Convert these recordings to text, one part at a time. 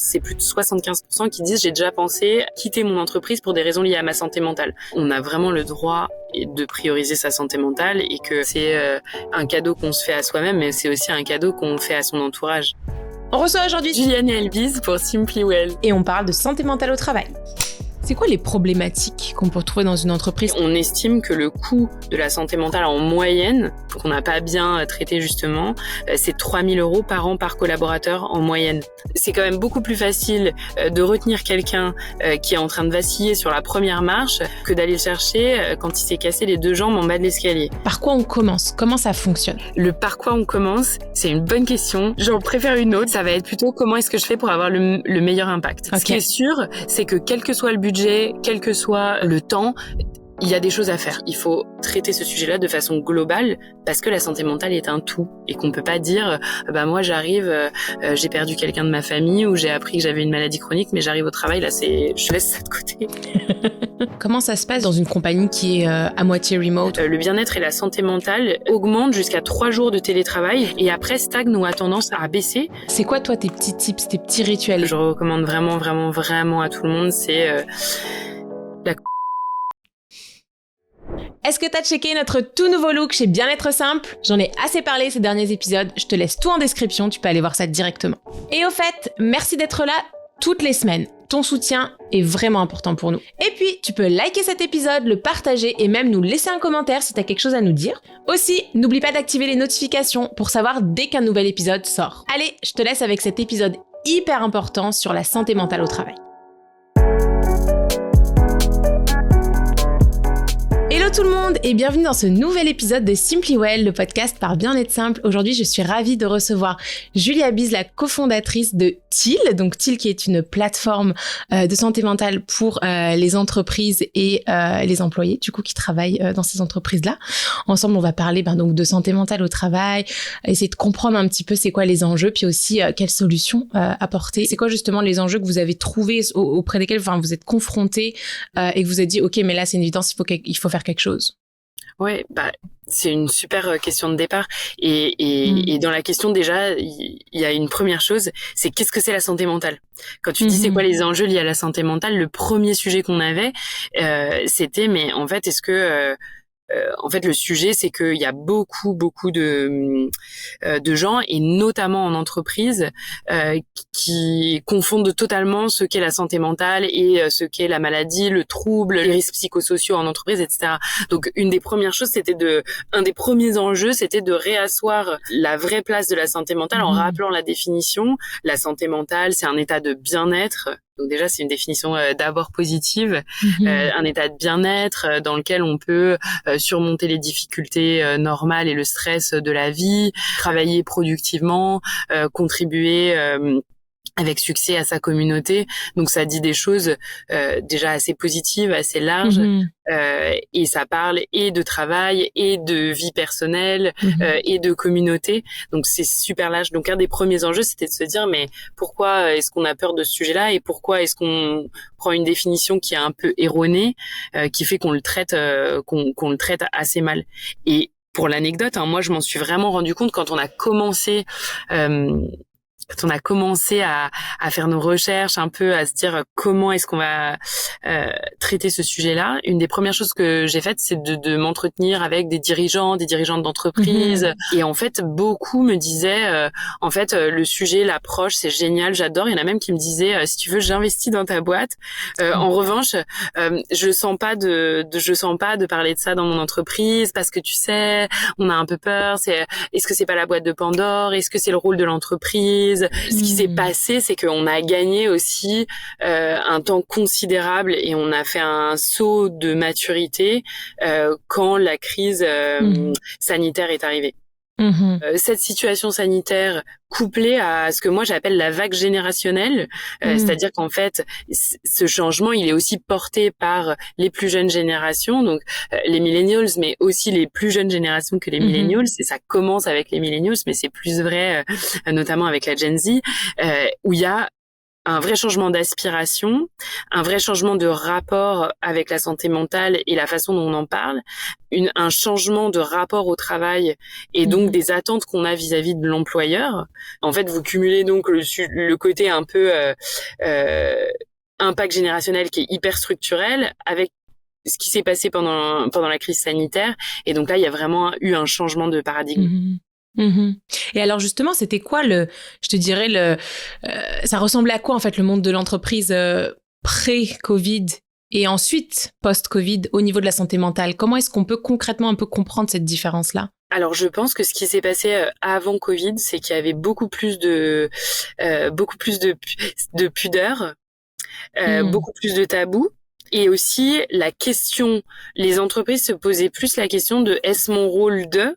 c'est plus de 75% qui disent j'ai déjà pensé quitter mon entreprise pour des raisons liées à ma santé mentale. On a vraiment le droit de prioriser sa santé mentale et que c'est un cadeau qu'on se fait à soi-même, mais c'est aussi un cadeau qu'on fait à son entourage. On reçoit aujourd'hui Juliane et Elbise pour Simply Well. Et on parle de santé mentale au travail. C'est quoi les problématiques qu'on peut retrouver dans une entreprise ? On estime que le coût de la santé mentale en moyenne, qu'on n'a pas bien traité justement, c'est 3 000 € par an par collaborateur en moyenne. C'est quand même beaucoup plus facile de retenir quelqu'un qui est en train de vaciller sur la première marche que d'aller le chercher quand il s'est cassé les 2 jambes en bas de l'escalier. Par quoi on commence ? Comment ça fonctionne ? Le par quoi on commence, c'est une bonne question. J'en préfère une autre. Ça va être plutôt comment est-ce que je fais pour avoir le meilleur impact. Okay. Ce qui est sûr, c'est que quel que soit le budget, quel que soit le temps, il y a des choses à faire. Il faut traiter ce sujet-là de façon globale parce que la santé mentale est un tout et qu'on peut pas dire moi j'arrive, j'ai perdu quelqu'un de ma famille ou j'ai appris que j'avais une maladie chronique mais j'arrive au travail, là je laisse ça de côté. Comment ça se passe dans une compagnie qui est à moitié remote ? Le bien-être et la santé mentale augmentent jusqu'à 3 jours de télétravail et après stagnent ou a tendance à baisser. C'est quoi toi tes petits tips, tes petits rituels ? Je recommande vraiment à tout le monde, c'est la. Est-ce que t'as checké notre tout nouveau look chez Bien-être Simple ? J'en ai assez parlé ces derniers épisodes, je te laisse tout en description, tu peux aller voir ça directement. Et au fait, merci d'être là toutes les semaines. Ton soutien est vraiment important pour nous. Et puis, tu peux liker cet épisode, le partager et même nous laisser un commentaire si t'as quelque chose à nous dire. Aussi, n'oublie pas d'activer les notifications pour savoir dès qu'un nouvel épisode sort. Allez, je te laisse avec cet épisode hyper important sur la santé mentale au travail. Hello tout le monde et bienvenue dans ce nouvel épisode de Simply Well, le podcast par Bien-être Simple. Aujourd'hui, je suis ravie de recevoir Julie Abiz, la cofondatrice de Teal. Donc Teal qui est une plateforme de santé mentale pour les entreprises et les employés du coup qui travaillent dans ces entreprises-là. Ensemble, on va parler donc de santé mentale au travail, essayer de comprendre un petit peu c'est quoi les enjeux, puis aussi quelles solutions apporter. C'est quoi justement les enjeux que vous avez trouvés auprès desquels vous êtes confrontés et que vous avez dit ok mais là c'est une évidence, il faut faire quelque chose. Ouais, c'est une super question de départ et dans la question déjà il y a une première chose, c'est qu'est-ce que c'est la santé mentale. Quand tu dis c'est quoi les enjeux liés à la santé mentale, le premier sujet qu'on avait c'était mais en fait est-ce que le sujet, c'est qu'il y a beaucoup de gens, et notamment en entreprise, qui confondent totalement ce qu'est la santé mentale et ce qu'est la maladie, le trouble, les risques psychosociaux en entreprise, etc. Donc, une des premières choses, un des premiers enjeux, c'était de réasseoir la vraie place de la santé mentale en rappelant la définition. La santé mentale, c'est un état de bien-être. Donc déjà, c'est une définition d'abord positive, un état de bien-être dans lequel on peut surmonter les difficultés normales et le stress de la vie, travailler productivement, contribuer avec succès à sa communauté. Donc ça dit des choses déjà assez positives, assez larges, et ça parle et de travail et de vie personnelle et de communauté. Donc c'est super large. Donc un des premiers enjeux, c'était de se dire mais pourquoi est-ce qu'on a peur de ce sujet-là et pourquoi est-ce qu'on prend une définition qui est un peu erronée, qui fait qu'on le traite qu'on le traite assez mal. Et pour l'anecdote, moi je m'en suis vraiment rendu compte quand on a commencé à faire nos recherches, un peu à se dire comment est-ce qu'on va traiter ce sujet-là. Une des premières choses que j'ai faites, c'est de m'entretenir avec des dirigeantes d'entreprise. Et en fait, beaucoup me disaient, le sujet, l'approche, c'est génial, j'adore. Il y en a même qui me disaient, si tu veux, j'investis dans ta boîte. En revanche, je sens pas de parler de ça dans mon entreprise parce que tu sais, on a un peu peur. Est-ce que c'est pas la boîte de Pandore? Est-ce que c'est le rôle de l'entreprise? Ce qui s'est passé, c'est qu'on a gagné aussi un temps considérable et on a fait un saut de maturité quand la crise sanitaire est arrivée. Cette situation sanitaire couplée à ce que moi j'appelle la vague générationnelle, c'est-à-dire qu'en fait ce changement il est aussi porté par les plus jeunes générations, donc les millennials, mais aussi les plus jeunes générations que les millennials, et ça commence avec les millennials, mais c'est plus vrai notamment avec la Gen Z, où il y a un vrai changement d'aspiration, un vrai changement de rapport avec la santé mentale et la façon dont on en parle, un changement de rapport au travail et donc des attentes qu'on a vis-à-vis de l'employeur. En fait, vous cumulez donc le côté un peu impact générationnel qui est hyper structurel avec ce qui s'est passé pendant la crise sanitaire. Et donc là, il y a vraiment eu un changement de paradigme. Et alors justement, c'était quoi ça ressemblait à quoi en fait le monde de l'entreprise pré-Covid et ensuite post-Covid au niveau de la santé mentale? Comment est-ce qu'on peut concrètement un peu comprendre cette différence-là? Alors, je pense que ce qui s'est passé avant Covid, c'est qu'il y avait beaucoup plus de pudeur, beaucoup plus de tabous. Et aussi, les entreprises se posaient plus la question de est-ce mon rôle de...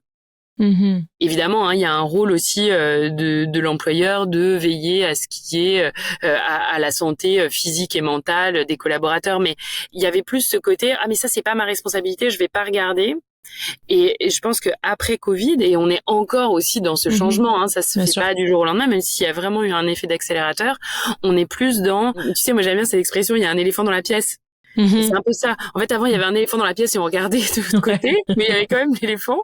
Évidemment, il y a un rôle aussi de l'employeur de veiller à ce qui est à la santé physique et mentale des collaborateurs, mais il y avait plus ce côté mais ça c'est pas ma responsabilité, je vais pas regarder. Et je pense que après Covid, et on est encore aussi dans ce changement, ça se fait pas du jour au lendemain, même s'il y a vraiment eu un effet d'accélérateur, on est plus dans, tu sais, moi j'aime bien cette expression, il y a un éléphant dans la pièce. C'est un peu ça. En fait, avant, il y avait un éléphant dans la pièce et on regardait de l'autre côté, mais il y avait quand même l'éléphant.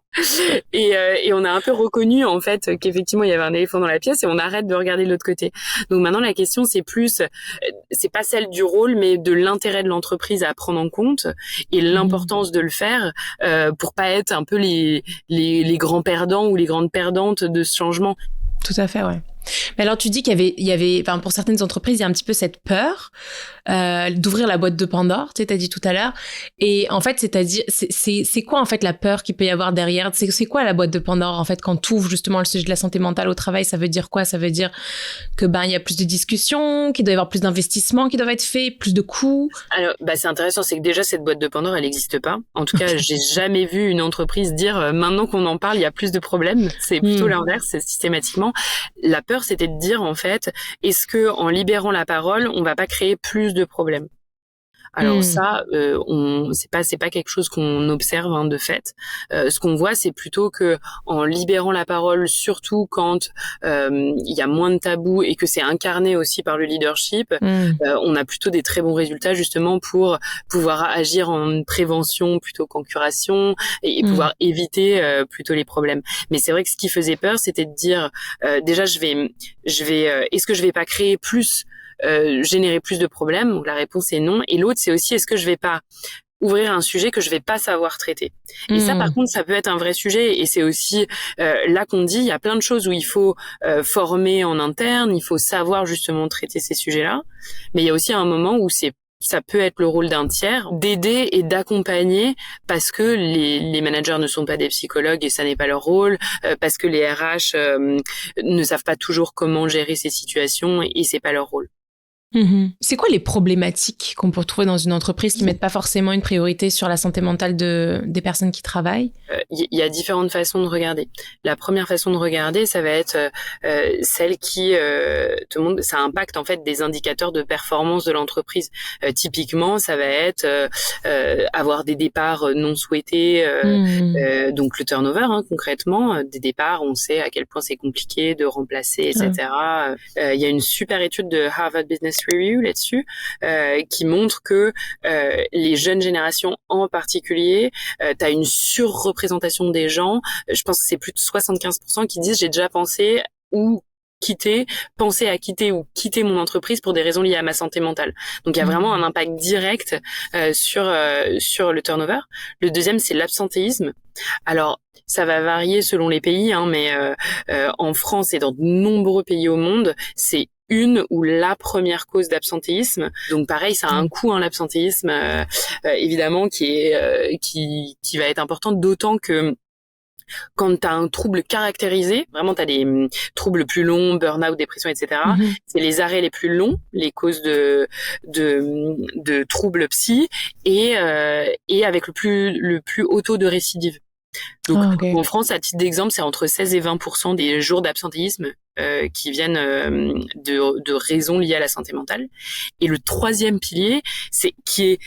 Et on a un peu reconnu, en fait, qu'effectivement, il y avait un éléphant dans la pièce et on arrête de regarder de l'autre côté. Donc maintenant, la question, c'est pas celle du rôle, mais de l'intérêt de l'entreprise à prendre en compte et l'importance de le faire, pour pas être un peu les grands perdants ou les grandes perdantes de ce changement. Tout à fait, ouais. Mais alors, tu dis qu'il y avait, enfin, pour certaines entreprises, il y a un petit peu cette peur d'ouvrir la boîte de Pandore, tu sais, t'as dit tout à l'heure. Et en fait, c'est-à-dire, c'est quoi en fait la peur qu'il peut y avoir derrière? C'est quoi la boîte de Pandore en fait quand tu ouvres justement le sujet de la santé mentale au travail? Ça veut dire quoi? Ça veut dire que il y a plus de discussions, qu'il doit y avoir plus d'investissements qui doivent être faits, plus de coûts. Alors, c'est intéressant, c'est que déjà cette boîte de Pandore, elle n'existe pas. En tout cas, j'ai jamais vu une entreprise dire maintenant qu'on en parle, il y a plus de problèmes. C'est plutôt l'inverse, c'est systématiquement. La peur, c'était de dire en fait, est-ce que en libérant la parole, on va pas créer plus de problèmes? Alors ça, c'est pas quelque chose qu'on observe de fait. Ce qu'on voit, c'est plutôt que en libérant la parole, surtout quand il y a moins de tabous et que c'est incarné aussi par le leadership, on a plutôt des très bons résultats justement pour pouvoir agir en prévention plutôt qu'en curation et pouvoir éviter plutôt les problèmes. Mais c'est vrai que ce qui faisait peur, c'était de dire déjà est-ce que je vais pas créer plus générer plus de problèmes? Donc la réponse est non. Et l'autre, c'est aussi est-ce que je vais pas ouvrir un sujet que je vais pas savoir traiter? Et ça, par contre, ça peut être un vrai sujet. Et c'est aussi là qu'on dit, il y a plein de choses où il faut former en interne, il faut savoir justement traiter ces sujets-là. Mais il y a aussi un moment où ça peut être le rôle d'un tiers d'aider et d'accompagner parce que les managers ne sont pas des psychologues et ça n'est pas leur rôle, parce que les RH ne savent pas toujours comment gérer ces situations et c'est pas leur rôle. C'est quoi les problématiques qu'on peut retrouver dans une entreprise qui mettent pas forcément une priorité sur la santé mentale des personnes qui travaillent? Il y a différentes façons de regarder. La première façon de regarder, ça va être celle qui te montre, ça impacte en fait des indicateurs de performance de l'entreprise. Typiquement, ça va être avoir des départs non souhaités, donc le turnover concrètement, des départs, on sait à quel point c'est compliqué de remplacer, etc. Il y a une super étude de Harvard Business Review là-dessus qui montre que les jeunes générations en particulier, t'as une surreprésentation des gens. Je pense que c'est plus de 75% qui disent j'ai déjà pensé penser à quitter ou quitter mon entreprise pour des raisons liées à ma santé mentale. Donc il y a vraiment un impact direct sur le turnover. Le deuxième, c'est l'absentéisme. Alors ça va varier selon les pays, mais en France et dans de nombreux pays au monde, c'est une ou la première cause d'absentéisme. Donc pareil, ça a un coût, l'absentéisme, évidemment, qui va être important, d'autant que quand tu as un trouble caractérisé, vraiment tu as des troubles plus longs, burn-out, dépression, etc., c'est les arrêts les plus longs, les causes de troubles psy, et avec le plus haut taux de récidive. Donc en France, à titre d'exemple, c'est entre 16 et 20% des jours d'absentéisme qui viennent de raisons liées à la santé mentale. Et le troisième pilier, qui est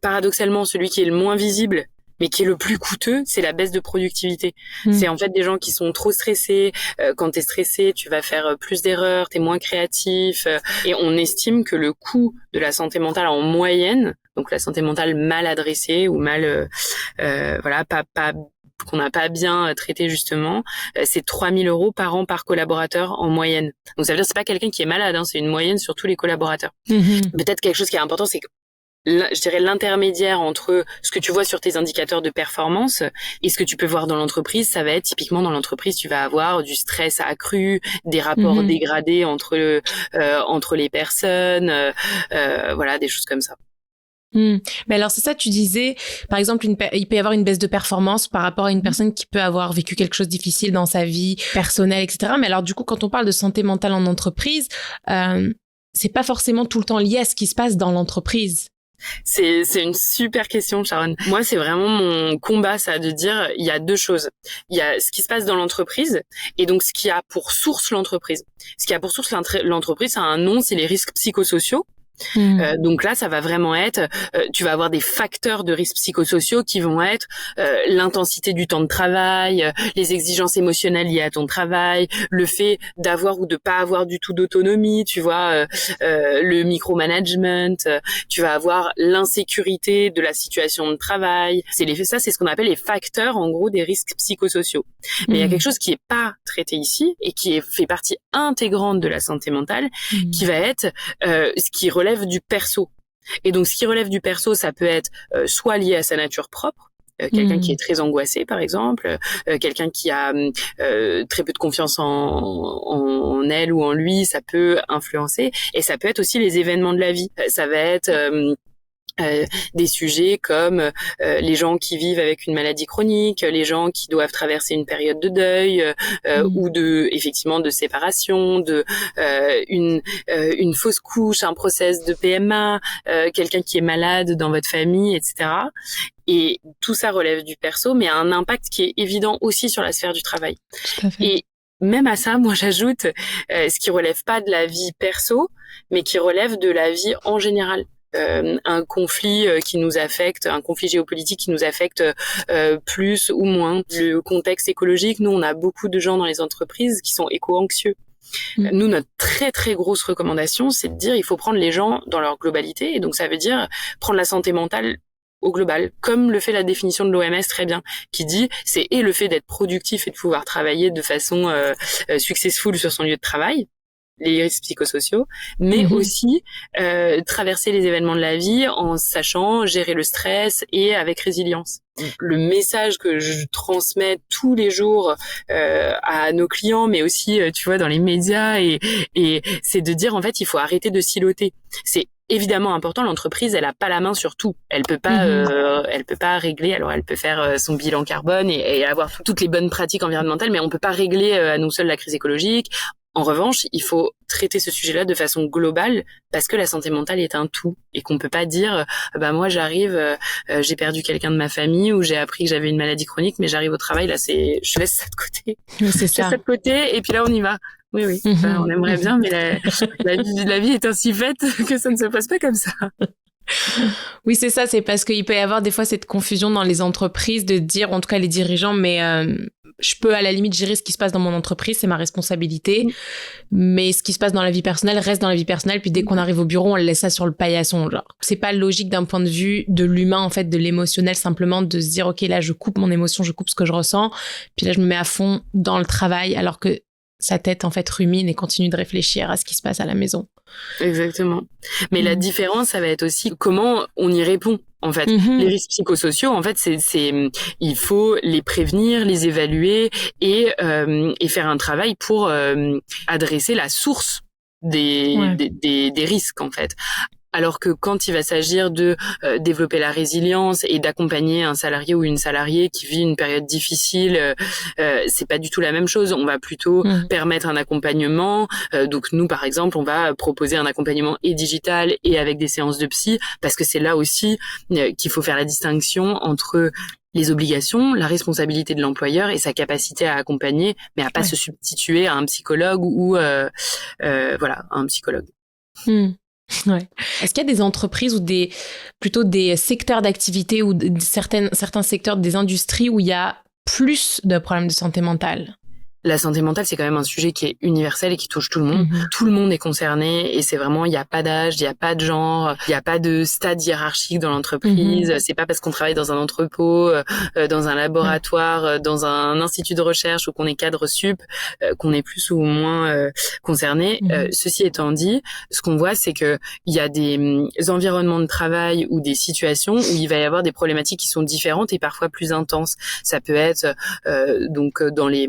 paradoxalement celui qui est le moins visible, mais qui est le plus coûteux, c'est la baisse de productivité. C'est en fait des gens qui sont trop stressés. Quand t'es stressé, tu vas faire plus d'erreurs, t'es moins créatif. Et on estime que le coût de la santé mentale en moyenne, donc la santé mentale mal adressée ou mal, pas qu'on n'a pas bien traité justement, c'est 3 000 € par an par collaborateur en moyenne. Donc ça veut dire que c'est pas quelqu'un qui est malade, c'est une moyenne sur tous les collaborateurs. Peut-être quelque chose qui est important, c'est que je dirais l'intermédiaire entre ce que tu vois sur tes indicateurs de performance et ce que tu peux voir dans l'entreprise, ça va être typiquement dans l'entreprise, tu vas avoir du stress accru, des rapports dégradés entre les personnes, des choses comme ça. Mais alors c'est ça, tu disais, par exemple, il peut y avoir une baisse de performance par rapport à une personne qui peut avoir vécu quelque chose de difficile dans sa vie personnelle, etc. Mais alors du coup, quand on parle de santé mentale en entreprise, c'est pas forcément tout le temps lié à ce qui se passe dans l'entreprise. C'est une super question, Sharon. Moi, c'est vraiment mon combat, ça, de dire, il y a deux choses. Il y a ce qui se passe dans l'entreprise et donc ce qui a pour source l'entreprise. Ce qui a pour source l'entreprise, ça a un nom, c'est les risques psychosociaux. Donc là, ça va vraiment être, tu vas avoir des facteurs de risques psychosociaux qui vont être l'intensité du temps de travail, les exigences émotionnelles liées à ton travail, le fait d'avoir ou de pas avoir du tout d'autonomie, tu vois, le micromanagement, tu vas avoir l'insécurité de la situation de travail. Ça, c'est ce qu'on appelle les facteurs, en gros, des risques psychosociaux. Mais il y a quelque chose qui est pas traité ici et qui fait partie intégrante de la santé mentale, qui va être ce qui relève du perso. Et donc, ce qui relève du perso, ça peut être soit lié à sa nature propre, quelqu'un qui est très angoissé, par exemple, quelqu'un qui a très peu de confiance en elle ou en lui, ça peut influencer. Et ça peut être aussi les événements de la vie. Ça va être des sujets comme les gens qui vivent avec une maladie chronique, les gens qui doivent traverser une période de deuil ou effectivement de séparation, une fausse couche, un process de PMA, quelqu'un qui est malade dans votre famille, etc. Et tout ça relève du perso, mais a un impact qui est évident aussi sur la sphère du travail. Tout à fait. Et même à ça, moi j'ajoute ce qui relève pas de la vie perso, mais qui relève de la vie en général. Un conflit qui nous affecte, un conflit géopolitique qui nous affecte plus ou moins. Le contexte écologique, nous on a beaucoup de gens dans les entreprises qui sont éco-anxieux. Nous, notre très très grosse recommandation, c'est de dire il faut prendre les gens dans leur globalité, et donc ça veut dire prendre la santé mentale au global, comme le fait la définition de l'OMS très bien, qui dit c'est et le fait d'être productif et de pouvoir travailler de façon successful sur son lieu de travail, les risques psychosociaux, mais aussi traverser les événements de la vie en sachant gérer le stress et avec résilience. Le message que je transmets tous les jours à nos clients, mais aussi, tu vois, dans les médias, et c'est de dire, en fait, il faut arrêter de siloter. C'est évidemment important, l'entreprise, elle a pas la main sur tout. Elle peut pas régler. Alors, elle peut faire son bilan carbone et avoir toutes les bonnes pratiques environnementales, mais on peut pas régler à nous seuls la crise écologique. En revanche, il faut traiter ce sujet-là de façon globale parce que la santé mentale est un tout et qu'on peut pas dire moi j'arrive, j'ai perdu quelqu'un de ma famille ou j'ai appris que j'avais une maladie chronique, mais j'arrive au travail, là je laisse ça de côté. C'est ça. Je laisse ça de côté et puis là on y va. Oui. On aimerait bien, mais la vie est ainsi faite que ça ne se passe pas comme ça. Oui, c'est ça, c'est parce qu'il peut y avoir des fois cette confusion dans les entreprises de dire, en tout cas les dirigeants, mais je peux à la limite gérer ce qui se passe dans mon entreprise, c'est ma responsabilité, mais ce qui se passe dans la vie personnelle reste dans la vie personnelle, puis dès qu'on arrive au bureau, on le laisse ça sur le paillasson, genre. C'est pas logique d'un point de vue de l'humain, en fait, de l'émotionnel, simplement de se dire, ok, là, je coupe mon émotion, je coupe ce que je ressens, puis là, je me mets à fond dans le travail, alors que sa tête, en fait, rumine et continue de réfléchir à ce qui se passe à la maison. Exactement. Mais la différence, ça va être aussi comment on y répond. En fait, les risques psychosociaux, en fait, il faut les prévenir, les évaluer et faire un travail pour adresser la source des risques, en fait. Alors que quand il va s'agir de développer la résilience et d'accompagner un salarié ou une salariée qui vit une période difficile, c'est pas du tout la même chose. On va plutôt permettre un accompagnement. Donc nous, par exemple, on va proposer un accompagnement et digital et avec des séances de psy, parce que c'est là aussi qu'il faut faire la distinction entre les obligations, la responsabilité de l'employeur et sa capacité à accompagner, mais à pas se substituer à un psychologue ou un psychologue. Ouais. Est-ce qu'il y a des entreprises ou plutôt des secteurs d'activité ou certains secteurs des industries où il y a plus de problèmes de santé mentale? La santé mentale, c'est quand même un sujet qui est universel et qui touche tout le monde. Tout le monde est concerné et c'est vraiment, il n'y a pas d'âge, il n'y a pas de genre, il n'y a pas de stade hiérarchique dans l'entreprise. C'est pas parce qu'on travaille dans un entrepôt, dans un laboratoire, dans un institut de recherche ou qu'on est cadre sup, qu'on est plus ou moins concerné. Ceci étant dit, ce qu'on voit, c'est que il y a des environnements de travail ou des situations où il va y avoir des problématiques qui sont différentes et parfois plus intenses. Ça peut être donc dans les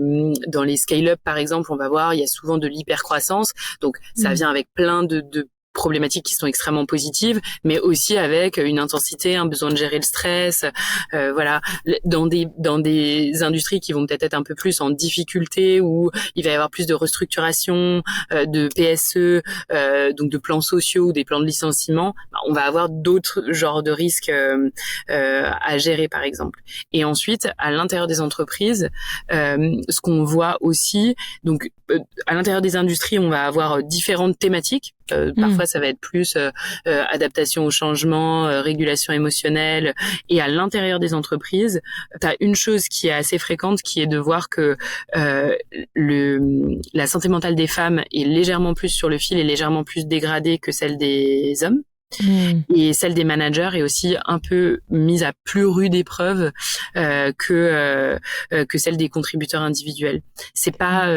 scale-up, par exemple, on va voir, il y a souvent de l'hypercroissance. Donc, ça vient avec plein de problématiques qui sont extrêmement positives, mais aussi avec une intensité, un besoin de gérer le stress, voilà, dans des industries qui vont peut-être être un peu plus en difficulté, où il va y avoir plus de restructuration, de PSE, donc de plans sociaux ou des plans de licenciement, on va avoir d'autres genres de risques à gérer, par exemple. Et ensuite, à l'intérieur des entreprises, ce qu'on voit aussi, donc à l'intérieur des industries, on va avoir différentes thématiques. Parfois, ça va être plus adaptation au changement, régulation émotionnelle. Et à l'intérieur des entreprises, tu as une chose qui est assez fréquente, qui est de voir que la santé mentale des femmes est légèrement plus sur le fil et légèrement plus dégradée que celle des hommes. Et celle des managers est aussi un peu mise à plus rude épreuve que celle des contributeurs individuels. C'est pas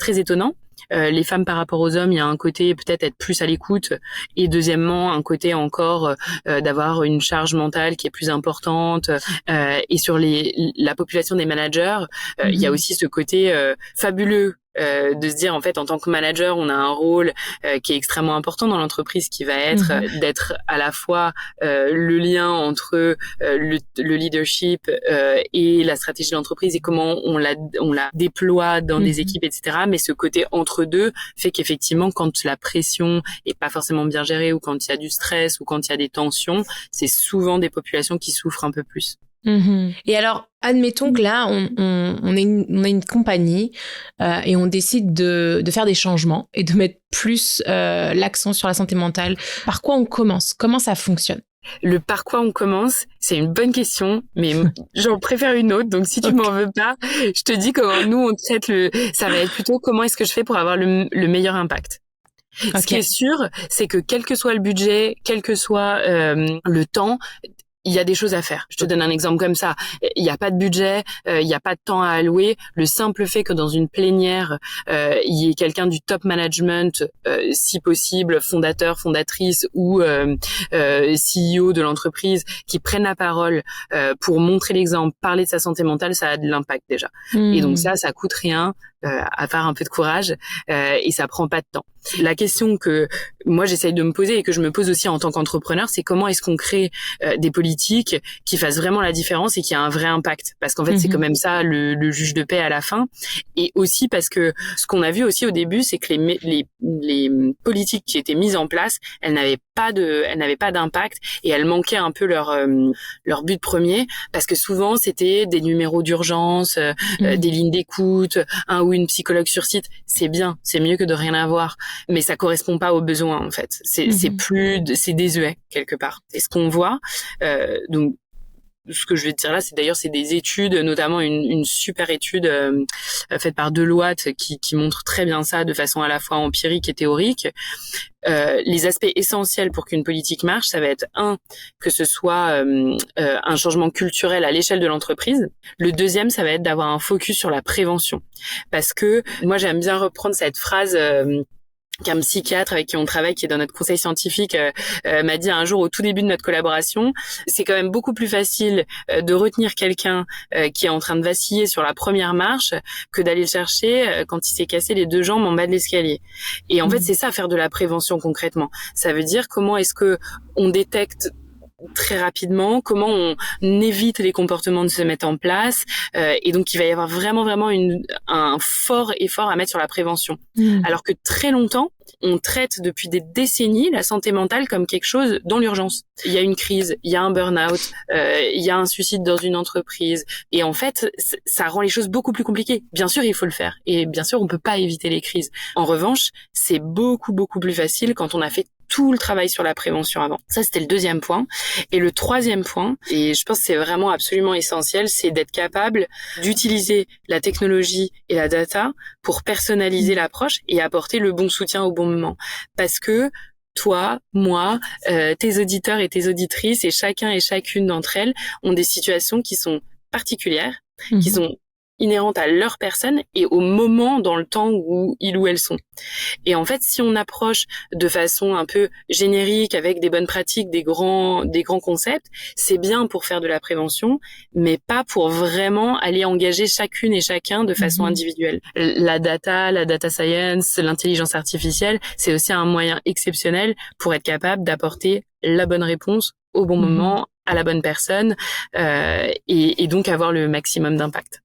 très étonnant. Les femmes par rapport aux hommes, il y a un côté peut-être être plus à l'écoute et deuxièmement un côté encore d'avoir une charge mentale qui est plus importante et sur la population des managers, il y a aussi ce côté fabuleux de se dire en fait en tant que manager on a un rôle qui est extrêmement important dans l'entreprise qui va être d'être à la fois le lien entre le leadership et la stratégie de l'entreprise et comment on la déploie dans des équipes, etc. Mais ce côté entre deux fait qu'effectivement quand la pression est pas forcément bien gérée ou quand il y a du stress ou quand il y a des tensions, c'est souvent des populations qui souffrent un peu plus. Et alors, admettons que là, on est une compagnie et on décide de faire des changements et de mettre plus l'accent sur la santé mentale. Par quoi on commence? Comment ça fonctionne? Le par quoi on commence, c'est une bonne question, mais j'en préfère une autre. Donc, si tu m'en veux pas, je te dis comment nous, on traite ça va être plutôt comment est-ce que je fais pour avoir le meilleur impact. Okay. Ce qui est sûr, c'est que quel que soit le budget, quel que soit le temps, il y a des choses à faire. Je te donne un exemple comme ça. Il n'y a pas de budget, il n'y a pas de temps à allouer. Le simple fait que dans une plénière, il y ait quelqu'un du top management, si possible, fondateur, fondatrice ou CEO de l'entreprise, qui prenne la parole pour montrer l'exemple, parler de sa santé mentale, ça a de l'impact déjà. Et donc ça coûte rien. À faire un peu de courage et ça prend pas de temps. La question que moi j'essaye de me poser et que je me pose aussi en tant qu'entrepreneur, c'est comment est-ce qu'on crée des politiques qui fassent vraiment la différence et qui a un vrai impact, parce qu'en fait c'est quand même ça le juge de paix à la fin. Et aussi parce que ce qu'on a vu aussi au début, c'est que les politiques qui étaient mises en place, elles n'avaient pas d'impact et elles manquaient un peu leur but premier, parce que souvent c'était des numéros d'urgence, des lignes d'écoute, un ou une psychologue sur site, c'est bien, c'est mieux que de rien avoir, mais ça correspond pas aux besoins en fait. C'est c'est désuet quelque part. Et ce qu'on voit, donc ce que je vais te dire là, c'est des études, notamment une super étude faite par Deloitte qui montre très bien ça de façon à la fois empirique et théorique. Les aspects essentiels pour qu'une politique marche, ça va être que ce soit un changement culturel à l'échelle de l'entreprise. Le deuxième, ça va être d'avoir un focus sur la prévention. Parce que moi, j'aime bien reprendre cette phrase qu'un psychiatre avec qui on travaille, qui est dans notre conseil scientifique, m'a dit un jour au tout début de notre collaboration. C'est quand même beaucoup plus facile de retenir quelqu'un qui est en train de vaciller sur la première marche que d'aller le chercher quand il s'est cassé les 2 jambes en bas de l'escalier. Et en fait, c'est ça, faire de la prévention concrètement. Ça veut dire comment est-ce que on détecte très rapidement, comment on évite les comportements de se mettre en place, et donc il va y avoir vraiment un fort effort à mettre sur la prévention. Alors que très longtemps, on traite depuis des décennies la santé mentale comme quelque chose dans l'urgence. Il y a une crise, il y a un burn-out, il y a un suicide dans une entreprise, et en fait, ça rend les choses beaucoup plus compliquées. Bien sûr, il faut le faire, et bien sûr, on peut pas éviter les crises. En revanche, c'est beaucoup plus facile quand on a fait tout le travail sur la prévention avant. Ça, c'était le deuxième point. Et le troisième point, et je pense que c'est vraiment absolument essentiel, c'est d'être capable d'utiliser la technologie et la data pour personnaliser l'approche et apporter le bon soutien au bon moment. Parce que toi, moi, tes auditeurs et tes auditrices, et chacun et chacune d'entre elles ont des situations qui sont particulières, qui sont inhérentes à leur personne et au moment dans le temps où ils ou elles sont. Et en fait, si on approche de façon un peu générique avec des bonnes pratiques, des grands concepts, c'est bien pour faire de la prévention, mais pas pour vraiment aller engager chacune et chacun de façon individuelle. La data science, l'intelligence artificielle, c'est aussi un moyen exceptionnel pour être capable d'apporter la bonne réponse au bon moment, à la bonne personne, et donc avoir le maximum d'impact.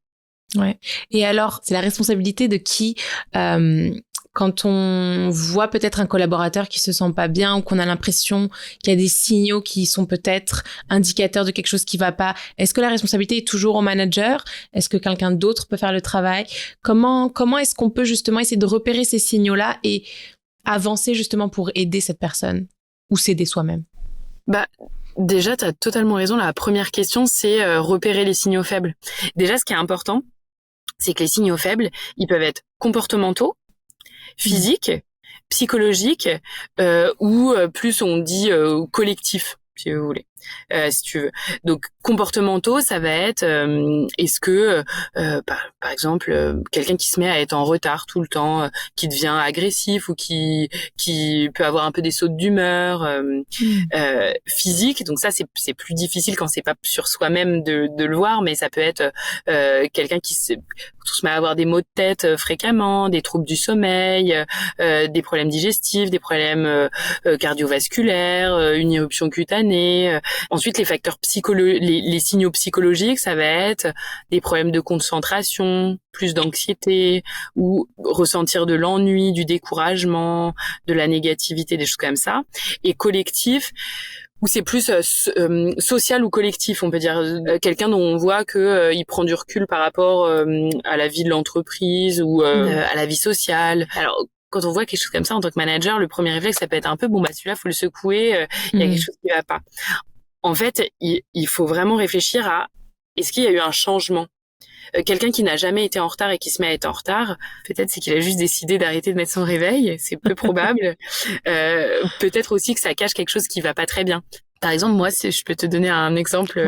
Ouais. Et alors, c'est la responsabilité de qui, quand on voit peut-être un collaborateur qui se sent pas bien ou qu'on a l'impression qu'il y a des signaux qui sont peut-être indicateurs de quelque chose qui va pas, est-ce que la responsabilité est toujours au manager? Est-ce que quelqu'un d'autre peut faire le travail? Comment est-ce qu'on peut justement essayer de repérer ces signaux-là et avancer justement pour aider cette personne ou s'aider soi-même? Déjà, tu as totalement raison. La première question, c'est repérer les signaux faibles. Déjà, ce qui est important, c'est que les signaux faibles, ils peuvent être comportementaux, physiques, psychologiques, ou plus on dit collectifs, si vous voulez. Si tu veux. Donc comportementaux, ça va être est-ce que par exemple quelqu'un qui se met à être en retard tout le temps, qui devient agressif ou qui peut avoir un peu des sautes d'humeur physique. Donc ça c'est plus difficile quand c'est pas sur soi-même de le voir, mais ça peut être quelqu'un qui se met à avoir des maux de tête fréquemment, des troubles du sommeil, des problèmes digestifs, des problèmes cardiovasculaires, une éruption cutanée. Ensuite, les facteurs les signaux psychologiques, ça va être des problèmes de concentration, plus d'anxiété, ou ressentir de l'ennui, du découragement, de la négativité, des choses comme ça. Et collectif, où c'est plus social ou collectif, on peut dire quelqu'un dont on voit que il prend du recul par rapport à la vie de l'entreprise ou à la vie sociale. Alors quand on voit quelque chose comme ça en tant que manager, le premier réflexe ça peut être un peu celui-là faut le secouer, il y a quelque chose qui va pas. En fait, il faut vraiment réfléchir à est-ce qu'il y a eu un changement. Quelqu'un qui n'a jamais été en retard et qui se met à être en retard, peut-être c'est qu'il a juste décidé d'arrêter de mettre son réveil, c'est peu probable. Peut-être aussi que ça cache quelque chose qui va pas très bien. Par exemple, moi, je peux te donner un exemple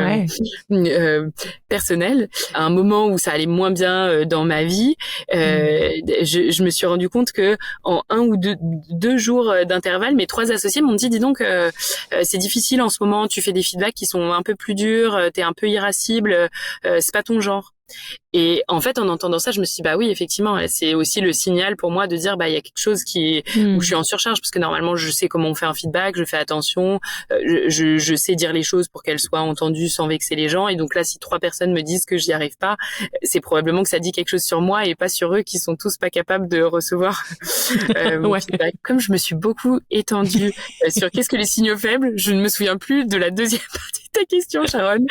personnel. À un moment où ça allait moins bien dans ma vie, je me suis rendu compte que en 1 ou 2 jours d'intervalle, mes 3 associés m'ont dit, dis donc, c'est difficile en ce moment, tu fais des feedbacks qui sont un peu plus durs, t'es un peu irascible, c'est pas ton genre. Et en fait, en entendant ça, je me suis dit, oui, effectivement, c'est aussi le signal pour moi de dire, il y a quelque chose où je suis en surcharge, parce que normalement, je sais comment on fait un feedback, je fais attention, je sais dire les choses pour qu'elles soient entendues sans vexer les gens. Et donc là, si 3 personnes me disent que j'y arrive pas, c'est probablement que ça dit quelque chose sur moi et pas sur eux qui sont tous pas capables de recevoir mon feedback. Comme je me suis beaucoup étendue sur qu'est-ce que les signaux faibles, je ne me souviens plus de la deuxième partie de ta question, Sharon.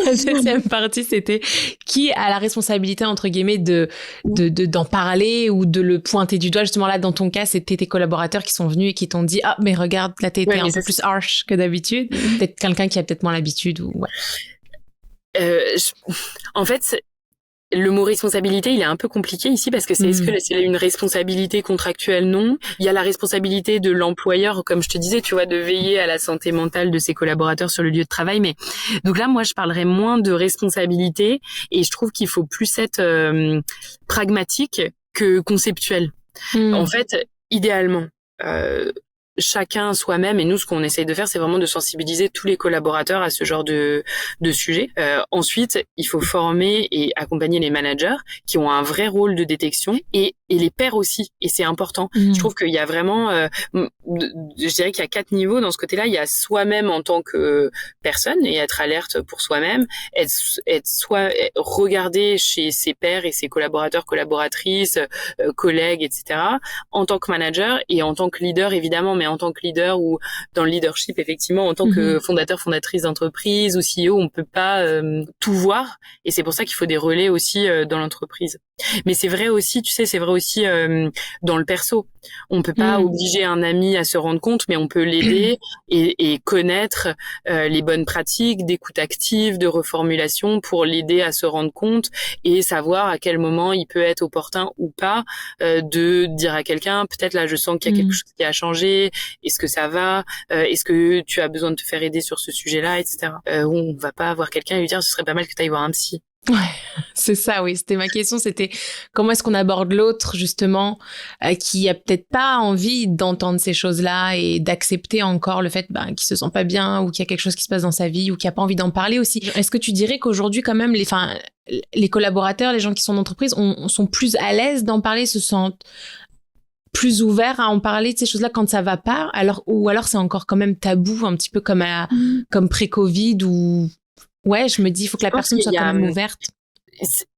La deuxième partie, c'était qui a la responsabilité, entre guillemets, d'en parler ou de le pointer du doigt. Justement, là, dans ton cas, c'était tes collaborateurs qui sont venus et qui t'ont dit, mais regarde, là, t'es un peu plus harsh que d'habitude. Peut-être quelqu'un qui a peut-être moins l'habitude ou, En fait, le mot responsabilité, il est un peu compliqué ici parce que est-ce que c'est une responsabilité contractuelle? Non. Il y a la responsabilité de l'employeur, comme je te disais, tu vois, de veiller à la santé mentale de ses collaborateurs sur le lieu de travail. Mais donc là, moi, je parlerais moins de responsabilité et je trouve qu'il faut plus être pragmatique que conceptuel. En fait, idéalement, chacun soi-même, et nous ce qu'on essaye de faire c'est vraiment de sensibiliser tous les collaborateurs à ce genre de sujet. Ensuite il faut former et accompagner les managers qui ont un vrai rôle de détection et les pairs aussi, et c'est important. Je trouve qu'il y a vraiment je dirais qu'il y a 4 niveaux dans ce côté-là. Il y a soi-même en tant que personne et être alerte pour soi-même, regarder chez ses pairs et ses collaborateurs, collaboratrices, collègues, etc. en tant que manager et en tant que leader évidemment, mais en tant que leader ou dans le leadership, effectivement, en tant que fondateur, fondatrice d'entreprise ou CEO, on peut pas tout voir. Et c'est pour ça qu'il faut des relais aussi dans l'entreprise. Mais c'est vrai aussi, tu sais, c'est vrai aussi dans le perso. On peut pas obliger un ami à se rendre compte, mais on peut l'aider et connaître les bonnes pratiques d'écoute active, de reformulation pour l'aider à se rendre compte et savoir à quel moment il peut être opportun ou pas de dire à quelqu'un, peut-être là je sens qu'il y a quelque chose qui a changé, est-ce que ça va, est-ce que tu as besoin de te faire aider sur ce sujet-là, etc. On va pas voir quelqu'un et lui dire ce serait pas mal que tu ailles voir un psy. Ouais, c'est ça, oui. C'était ma question, c'était comment est-ce qu'on aborde l'autre, justement, qui a peut-être pas envie d'entendre ces choses-là et d'accepter encore le fait qu'il se sent pas bien ou qu'il y a quelque chose qui se passe dans sa vie ou qu'il a pas envie d'en parler aussi. Est-ce que tu dirais qu'aujourd'hui, quand même, les collaborateurs, les gens qui sont en entreprise, sont plus à l'aise d'en parler, se sentent plus ouverts à en parler de ces choses-là quand ça va pas, ou alors c'est encore quand même tabou, un petit peu comme pré-Covid ou... Ouais, je me dis, il faut que la personne soit quand même ouverte.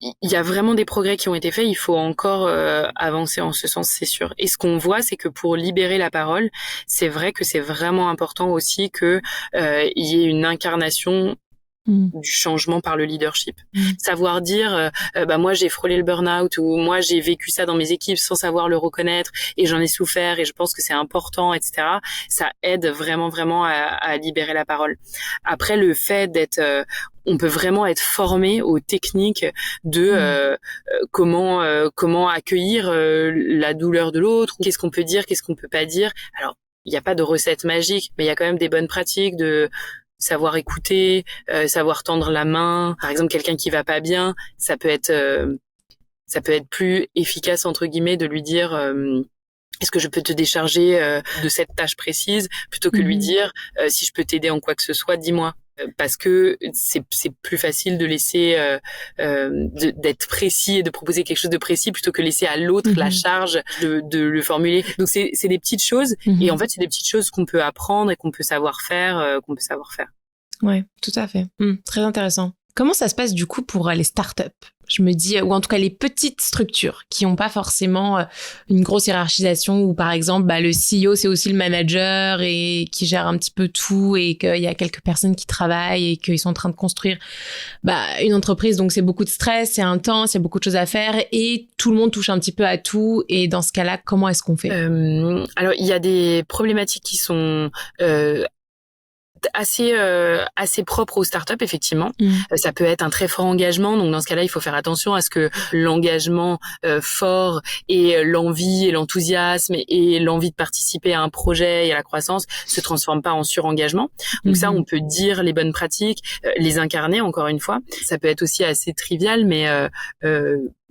Il y a vraiment des progrès qui ont été faits. Il faut encore avancer en ce sens, c'est sûr. Et ce qu'on voit, c'est que pour libérer la parole, c'est vrai que c'est vraiment important aussi que il y ait une incarnation du changement par le leadership. Savoir dire moi j'ai frôlé le burn-out ou moi j'ai vécu ça dans mes équipes sans savoir le reconnaître et j'en ai souffert et je pense que c'est important, etc. Ça aide vraiment à libérer la parole. Après, le fait d'être on peut vraiment être formé aux techniques de comment accueillir la douleur de l'autre, qu'est-ce qu'on peut dire, qu'est-ce qu'on peut pas dire. Alors, il n'y a pas de recette magique, mais il y a quand même des bonnes pratiques de savoir écouter, savoir tendre la main. Par exemple, quelqu'un qui va pas bien, ça peut être plus efficace entre guillemets de lui dire est-ce que je peux te décharger de cette tâche précise plutôt que lui dire si je peux t'aider en quoi que ce soit, dis-moi. Parce que c'est plus facile de laisser d'être précis et de proposer quelque chose de précis plutôt que laisser à l'autre la charge de le formuler. Donc c'est des petites choses et en fait c'est des petites choses qu'on peut apprendre et qu'on peut savoir faire Ouais, tout à fait. Très intéressant. Comment ça se passe du coup pour les startups? Je me dis, ou en tout cas les petites structures qui n'ont pas forcément une grosse hiérarchisation où par exemple le CEO c'est aussi le manager et qui gère un petit peu tout et qu'il y a quelques personnes qui travaillent et qu'ils sont en train de construire une entreprise, donc c'est beaucoup de stress, c'est intense, il y a beaucoup de choses à faire et tout le monde touche un petit peu à tout. Et dans ce cas-là, comment est-ce qu'on fait? Alors il y a des problématiques qui sont assez propre aux startups, effectivement. Ça peut être un très fort engagement, donc dans ce cas-là, il faut faire attention à ce que l'engagement fort et l'envie et l'enthousiasme et l'envie de participer à un projet et à la croissance se transforment pas en surengagement. Donc ça, on peut dire les bonnes pratiques, les incarner encore une fois. Ça peut être aussi assez trivial, mais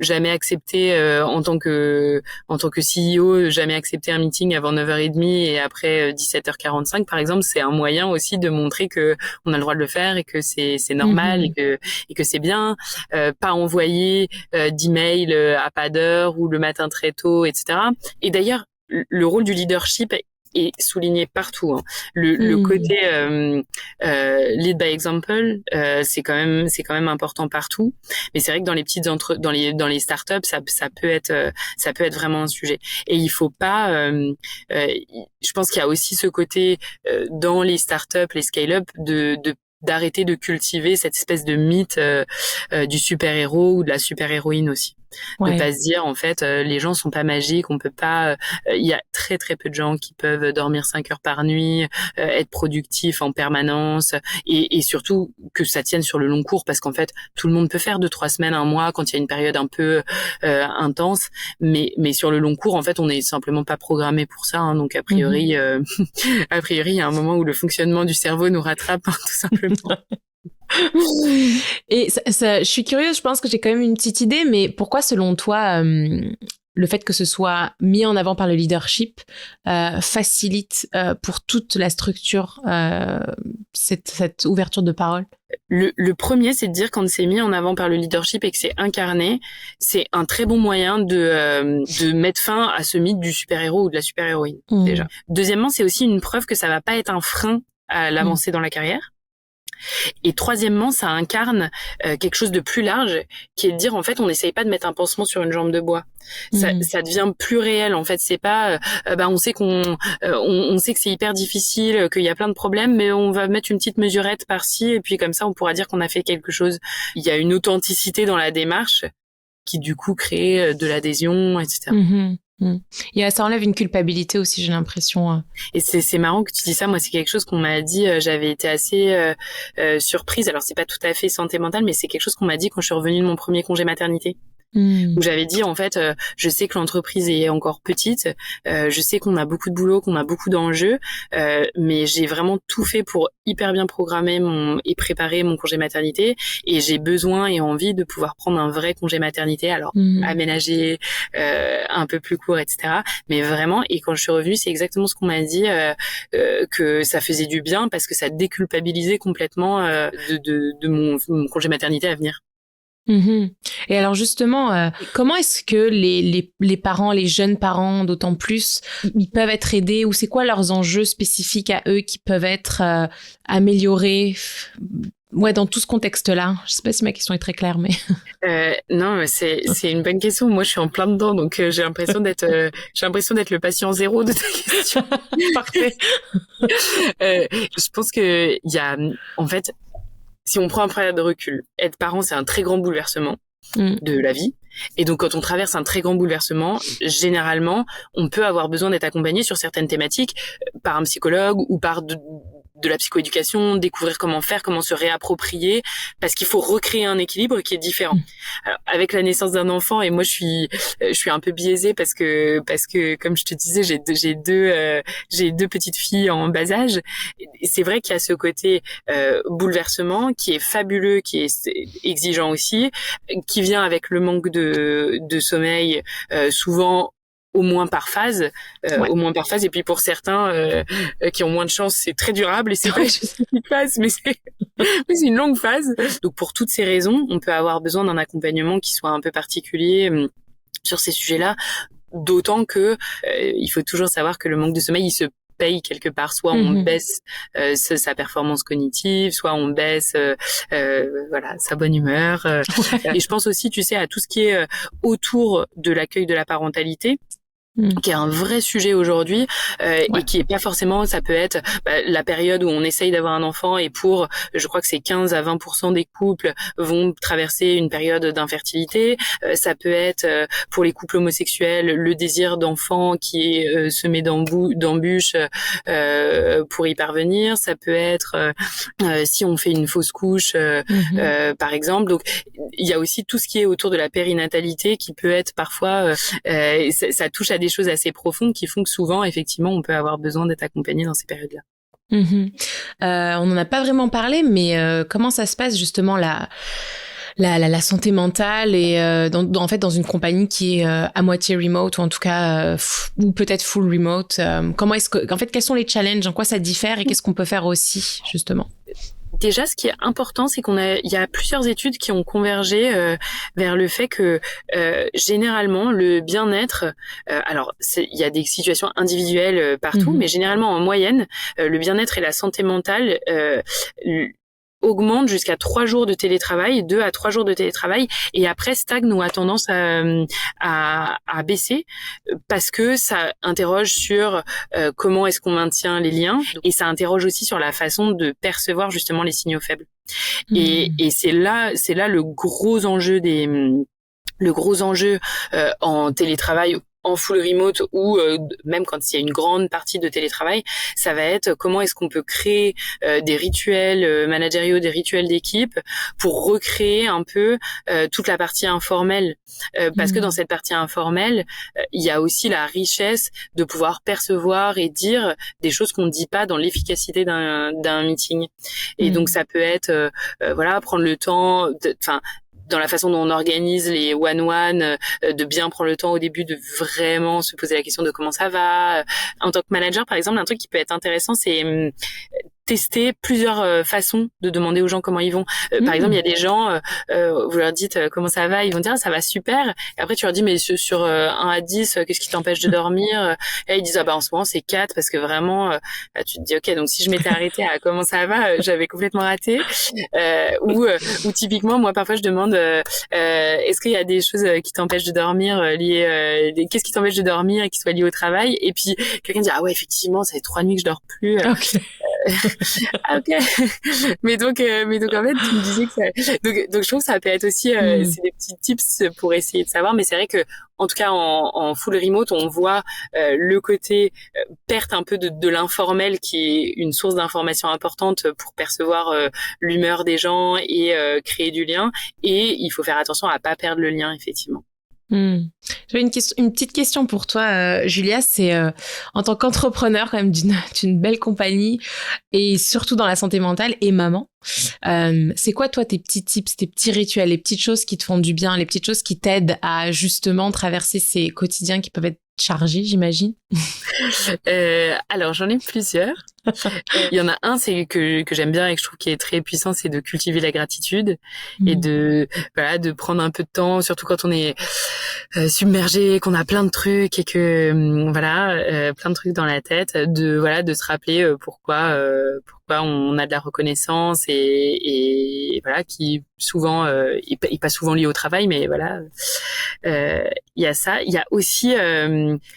jamais accepter en tant que CEO, jamais accepter un meeting avant 9h30 et après 17h45 par exemple, c'est un moyen aussi de montrer que on a le droit de le faire et que c'est normal et que c'est bien. Pas envoyer d'emails à pas d'heure ou le matin très tôt, etc. Et d'ailleurs, le rôle du leadership est souligné partout. Le côté lead by example, c'est quand même important partout. Mais c'est vrai que dans les petites dans les startups, ça peut être vraiment un sujet. Et il faut pas. Je pense qu'il y a aussi ce côté dans les startups, les scale-up d'arrêter de cultiver cette espèce de mythe du super-héros ou de la super-héroïne aussi. De pas se dire en fait les gens sont pas magiques, on peut pas il y a très très peu de gens qui peuvent dormir 5 heures par nuit, être productifs en permanence et surtout que ça tienne sur le long cours parce qu'en fait tout le monde peut faire 2-3 semaines, un mois quand il y a une période un peu intense mais sur le long cours en fait on est simplement pas programmé pour ça donc a priori il y a un moment où le fonctionnement du cerveau nous rattrape tout simplement. Et je suis curieuse, je pense que j'ai quand même une petite idée, mais pourquoi selon toi le fait que ce soit mis en avant par le leadership facilite pour toute la structure cette ouverture de parole? Le premier, c'est de dire quand c'est mis en avant par le leadership et que c'est incarné, c'est un très bon moyen de mettre fin à ce mythe du super-héros ou de la super-héroïne déjà. Deuxièmement, c'est aussi une preuve que ça va pas être un frein à l'avancée dans la carrière. Et troisièmement, ça incarne quelque chose de plus large, qui est de dire en fait, on n'essaye pas de mettre un pansement sur une jambe de bois. Ça devient plus réel en fait. C'est pas, on sait on sait que c'est hyper difficile, qu'il y a plein de problèmes, mais on va mettre une petite mesurette par-ci et puis comme ça, on pourra dire qu'on a fait quelque chose. Il y a une authenticité dans la démarche qui du coup crée de l'adhésion, etc. Ça enlève une culpabilité aussi, j'ai l'impression. Et c'est marrant que tu dis ça. Moi, c'est quelque chose qu'on m'a dit. J'avais été assez surprise. Alors, c'est pas tout à fait santé mentale, mais c'est quelque chose qu'on m'a dit quand je suis revenue de mon premier congé maternité. Où j'avais dit, en fait, je sais que l'entreprise est encore petite. Je sais qu'on a beaucoup de boulot, qu'on a beaucoup d'enjeux. Mais j'ai vraiment tout fait pour hyper bien programmer et préparer mon congé maternité. Et j'ai besoin et envie de pouvoir prendre un vrai congé maternité. Alors, aménager, un peu plus court, etc. Mais vraiment, et quand je suis revenue, c'est exactement ce qu'on m'a dit, que ça faisait du bien parce que ça déculpabilisait complètement de mon congé maternité à venir. Et alors justement, comment est-ce que les parents, les jeunes parents d'autant plus, ils peuvent être aidés ou c'est quoi leurs enjeux spécifiques à eux qui peuvent être améliorés dans tout ce contexte-là? Je sais pas si ma question est très claire, mais... Non, c'est une bonne question. Moi, je suis en plein dedans, donc j'ai l'impression d'être le patient zéro de ta question. Parfait. Je pense que il y a, en fait, si on prend un peu de recul, être parent, c'est un très grand bouleversement de la vie. Et donc, quand on traverse un très grand bouleversement, généralement, on peut avoir besoin d'être accompagné sur certaines thématiques par un psychologue ou par de la psychoéducation, découvrir comment faire, comment se réapproprier, parce qu'il faut recréer un équilibre qui est différent. Alors, avec la naissance d'un enfant, et moi je suis un peu biaisée parce que comme je te disais, j'ai deux petites filles en bas âge. Et c'est vrai qu'il y a ce côté bouleversement qui est fabuleux, qui est exigeant aussi, qui vient avec le manque de sommeil, souvent au moins par phase, et puis pour certains qui ont moins de chance, c'est très durable et c'est pas une phase, mais c'est une longue phase. Donc pour toutes ces raisons, on peut avoir besoin d'un accompagnement qui soit un peu particulier sur ces sujets-là, d'autant que il faut toujours savoir que le manque de sommeil, il se paye quelque part. Soit on baisse sa performance cognitive, soit on baisse sa bonne humeur. Et je pense aussi, tu sais, à tout ce qui est autour de l'accueil de la parentalité, qui est un vrai sujet aujourd'hui et qui est pas forcément, ça peut être la période où on essaye d'avoir un enfant et je crois que c'est 15 à 20% des couples vont traverser une période d'infertilité. Ça peut être pour les couples homosexuels le désir d'enfant qui est semé d'embûches pour y parvenir. Ça peut être si on fait une fausse couche par exemple. Donc il y a aussi tout ce qui est autour de la périnatalité qui peut être parfois ça touche à des choses assez profondes qui font que souvent, effectivement, on peut avoir besoin d'être accompagné dans ces périodes-là. On n'en a pas vraiment parlé, mais comment ça se passe justement la santé mentale et en fait dans une compagnie qui est à moitié remote ou en tout cas ou peut-être full remote. Comment est-ce que, en fait, quels sont les challenges, en quoi ça diffère et qu'est-ce qu'on peut faire aussi justement? Déjà, ce qui est important, c'est il y a plusieurs études qui ont convergé vers le fait que généralement le bien-être, alors il y a des situations individuelles partout, mais généralement en moyenne, le bien-être et la santé mentale augmente jusqu'à 3 jours de télétravail, 2 à 3 jours de télétravail, et après stagne ou a tendance à baisser parce que ça interroge sur comment est-ce qu'on maintient les liens, et ça interroge aussi sur la façon de percevoir justement les signaux faibles. Et c'est là le gros enjeu en télétravail, en full remote ou même quand il y a une grande partie de télétravail, ça va être comment est-ce qu'on peut créer des rituels managériaux, des rituels d'équipe pour recréer un peu toute la partie informelle. Parce que dans cette partie informelle, il y a aussi la richesse de pouvoir percevoir et dire des choses qu'on ne dit pas dans l'efficacité d'un meeting. Et donc ça peut être prendre le temps, dans la façon dont on organise les one-one, de bien prendre le temps au début de vraiment se poser la question de comment ça va. En tant que manager, par exemple, un truc qui peut être intéressant, c'est tester plusieurs façons de demander aux gens comment ils vont. Par exemple, il y a des gens, vous leur dites comment ça va, ils vont dire ça va super. Et après, tu leur dis mais sur 1 à 10, qu'est-ce qui t'empêche de dormir? Et ils disent ah bah en ce moment c'est 4 parce que vraiment, tu te dis ok, donc si je m'étais arrêtée à comment ça va, j'avais complètement raté. Ou typiquement, moi parfois je demande est-ce qu'il y a des choses qui t'empêchent de dormir qu'est-ce qui t'empêche de dormir et qui soit lié au travail? Et puis quelqu'un dit ah ouais effectivement ça fait 3 nuits que je dors plus. Ok. Ah ok. mais donc en fait tu me disais que ça... donc je trouve que ça peut être aussi c'est des petits tips pour essayer de savoir, mais c'est vrai que en tout cas en full remote on voit le côté perte un peu de l'informel qui est une source d'information importante pour percevoir l'humeur des gens et créer du lien, et il faut faire attention à pas perdre le lien effectivement. J'avais une petite question pour toi, Julia. C'est en tant qu'entrepreneur quand même d'une belle compagnie et surtout dans la santé mentale et maman. C'est quoi toi tes petits tips, tes petits rituels, les petites choses qui te font du bien, les petites choses qui t'aident à justement traverser ces quotidiens qui peuvent être chargés, j'imagine? Alors j'en ai plusieurs. Il y en a un c'est que j'aime bien et que je trouve qui est très puissant, c'est de cultiver la gratitude et de prendre un peu de temps, surtout quand on est submergé, qu'on a plein de trucs et que plein de trucs dans la tête, de se rappeler pourquoi on a de la reconnaissance et voilà, qui souvent est pas souvent lié au travail, mais voilà, il y a ça. Il y a aussi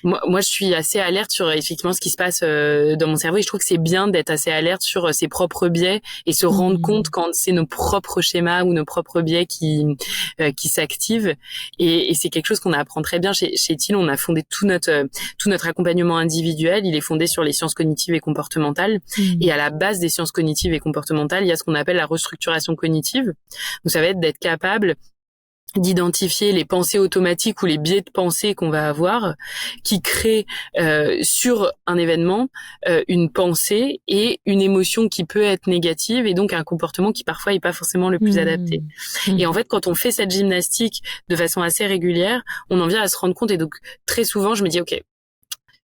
moi je suis assez alerte sur effectivement ce qui se passe dans mon cerveau, et je trouve que c'est bien d'être assez alerte sur ses propres biais et se rendre compte quand c'est nos propres schémas ou nos propres biais qui s'activent, et c'est quelque chose qu'on apprend très bien chez Teal. On a fondé tout notre accompagnement individuel, il est fondé sur les sciences cognitives et comportementales, et à la base des sciences cognitives et comportementales, il y a ce qu'on appelle la restructuration cognitive. Donc ça va être d'être capable d'identifier les pensées automatiques ou les biais de pensée qu'on va avoir, qui créent sur un événement une pensée et une émotion qui peut être négative, et donc un comportement qui parfois est pas forcément le plus adapté. Et en fait, quand on fait cette gymnastique de façon assez régulière, on en vient à se rendre compte, et donc très souvent je me dis ok,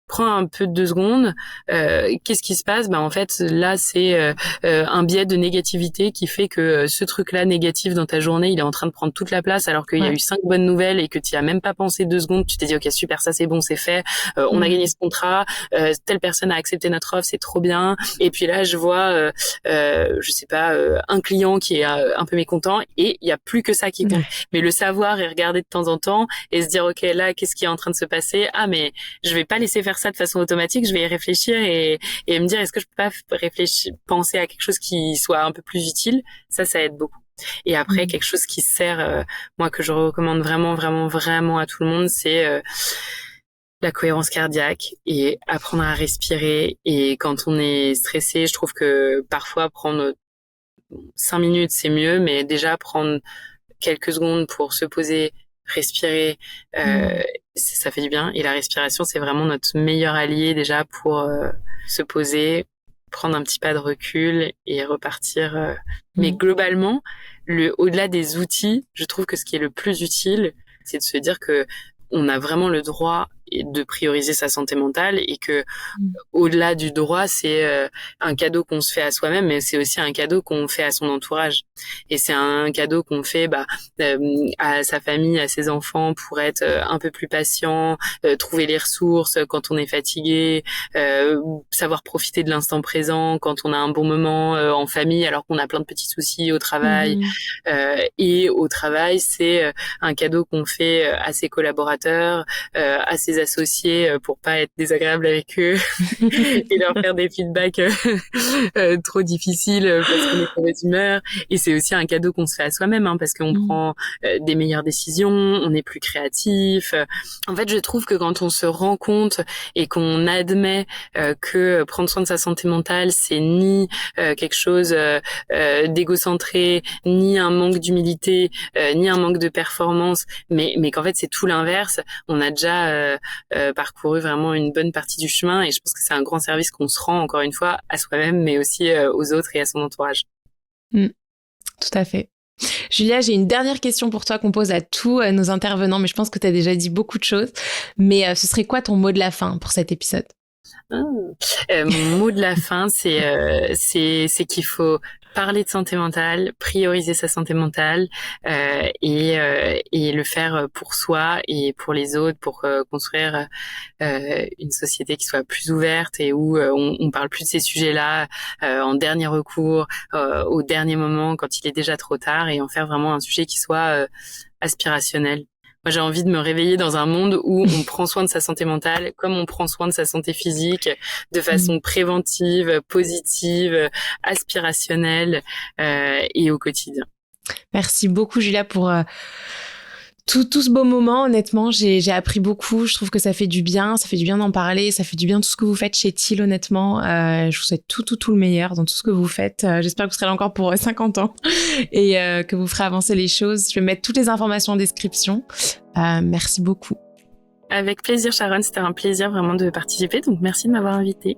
prends un peu de 2 secondes, qu'est-ce qui se passe? En fait, là, c'est un biais de négativité qui fait que ce truc-là négatif dans ta journée, il est en train de prendre toute la place, alors qu'il y a eu 5 bonnes nouvelles et que tu y as même pas pensé 2 secondes. Tu t'es dit, ok, super, ça c'est bon, c'est fait. On a gagné ce contrat. Telle personne a accepté notre offre, c'est trop bien. Et puis là, je vois, je sais pas, un client qui est un peu mécontent, et il y a plus que ça qui compte. Mais le savoir et regarder de temps en temps et se dire, ok, là, qu'est-ce qui est en train de se passer? Ah, mais je vais pas laisser faire ça de façon automatique, je vais y réfléchir et me dire est-ce que je peux pas penser à quelque chose qui soit un peu plus utile. Ça aide beaucoup. Et après, quelque chose qui sert, moi que je recommande vraiment vraiment vraiment à tout le monde, c'est la cohérence cardiaque et apprendre à respirer. Et quand on est stressé, je trouve que parfois prendre 5 minutes c'est mieux, mais déjà prendre quelques secondes pour se poser, respirer, ça fait du bien. Et la respiration, c'est vraiment notre meilleur allié déjà pour se poser, prendre un petit pas de recul et repartir. Mais globalement, au-delà des outils, je trouve que ce qui est le plus utile, c'est de se dire que on a vraiment le droit de prioriser sa santé mentale, et que au-delà du droit, c'est un cadeau qu'on se fait à soi-même, mais c'est aussi un cadeau qu'on fait à son entourage, et c'est un cadeau qu'on fait à sa famille, à ses enfants, pour être un peu plus patient, trouver les ressources quand on est fatigué, savoir profiter de l'instant présent quand on a un bon moment en famille alors qu'on a plein de petits soucis au travail. Et au travail, c'est un cadeau qu'on fait à ses collaborateurs, à ses associés, pour pas être désagréable avec eux et leur faire des feedbacks trop difficiles parce qu'on est de mauvaise humeur. Et c'est aussi un cadeau qu'on se fait à soi-même, parce qu'on prend des meilleures décisions, on est plus créatif. En fait, je trouve que quand on se rend compte et qu'on admet que prendre soin de sa santé mentale, c'est ni quelque chose d'égocentré, ni un manque d'humilité, ni un manque de performance, mais qu'en fait c'est tout l'inverse. On a déjà parcouru vraiment une bonne partie du chemin, et je pense que c'est un grand service qu'on se rend, encore une fois, à soi-même, mais aussi aux autres et à son entourage. Tout à fait. Julia, j'ai une dernière question pour toi qu'on pose à tous nos intervenants, mais je pense que tu as déjà dit beaucoup de choses. Mais ce serait quoi ton mot de la fin pour cet épisode? Mon mot de la fin, c'est qu'il faut parler de santé mentale, prioriser sa santé mentale et le faire pour soi et pour les autres, pour construire une société qui soit plus ouverte et où on parle plus de ces sujets-là en dernier recours, au dernier moment, quand il est déjà trop tard, et en faire vraiment un sujet qui soit aspirationnel. Moi, j'ai envie de me réveiller dans un monde où on prend soin de sa santé mentale comme on prend soin de sa santé physique, de façon préventive, positive, aspirationnelle et au quotidien. Merci beaucoup, Julia, pour tout ce beau moment. Honnêtement, j'ai appris beaucoup. Je trouve que ça fait du bien d'en parler, ça fait du bien tout ce que vous faites chez Teal, honnêtement. Je vous souhaite tout le meilleur dans tout ce que vous faites. J'espère que vous serez là encore pour 50 ans et que vous ferez avancer les choses. Je vais mettre toutes les informations en description. Merci beaucoup. Avec plaisir, Sharon. C'était un plaisir vraiment de participer. Donc, merci de m'avoir invitée.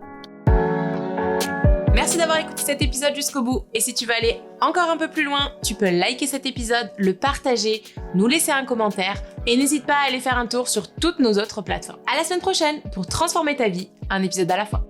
Merci d'avoir écouté cet épisode jusqu'au bout. Et si tu veux aller encore un peu plus loin, tu peux liker cet épisode, le partager, nous laisser un commentaire et n'hésite pas à aller faire un tour sur toutes nos autres plateformes. À la semaine prochaine pour transformer ta vie, un épisode à la fois.